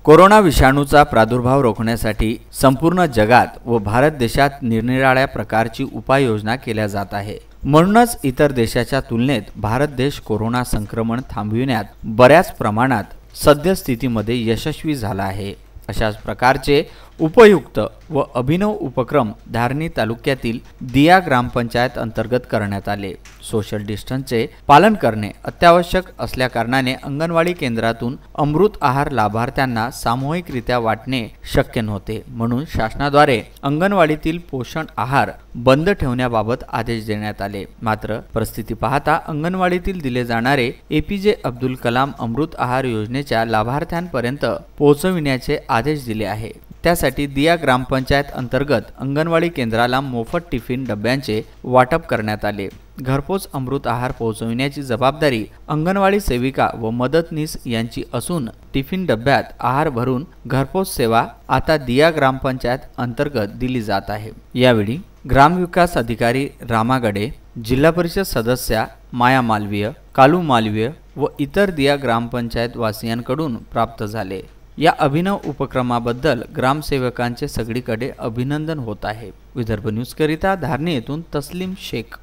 Corona विषाणूचा प्रादुर्भाव रोखण्यासाठी संपूर्ण जगात व भारत देशात निरनिराळ्या प्रकारची उपाययोजना केल्या जात आहे। म्हणूनच इतर देशाच्या तुलनेत भारत देश कोरोना संक्रमण थांबविण्यात बऱ्याच प्रमाणात सद्यस्थितीमध्ये यशस्वी झाला आहे। अशाच प्रकारचे उपयुक्त व अभिनव उपक्रम धारणी तालुक्यातील दिया ग्रामपंचायत अंतर्गत करण्यात आले। सोशल डिस्टन्सचे पालन करणे अत्यावश्यक असल्याकारणाने अंगणवाडी केंद्रातून अमृत आहार लाभार्थ्यांना सामूहिकरित्या वाटणे शक्य नव्हते, म्हणून शासनाद्वारे अंगणवाडीतील पोषण आहार बंद ठेवण्याबाबत आदेश देण्यात आले। मात्र परिस्थिती पाहता अंगणवाडीतील दिले जाणारे एपीजे अब्दुल कलाम अमृत आहार योजनेच्या लाभार्थ्यांपर्यंत पोहोचविण्याचे आदेश दिले आहे। त्यासाठी दिया ग्रामपंचायत अंतर्गत अंगणवाडी केंद्राला मोफत टिफिन डब्यांचे वाटप करण्यात आले। घरपोच अमृत आहार पोहोचविण्याची जबाबदारी अंगणवाडी सेविका व मदतनीस यांची असून टिफिन डब्यात आहार भरून घरपोच सेवा आता दिया ग्रामपंचायत अंतर्गत दिली जात आहे। यावेळी ग्रामविकास अधिकारी रामा गडे, जिल्हा परिषद सदस्या माया मालवीय, कालू मालवीय व इतर दिया ग्रामपंचायत वासियांकडून प्राप्त झाले। या अभिनव उपक्रमाबद्दल ग्रामसेवकांचे सगळीकडे अभिनंदन होत आहे। विदर्भ न्यूज करिता धारणी येथून तस्लीम शेख।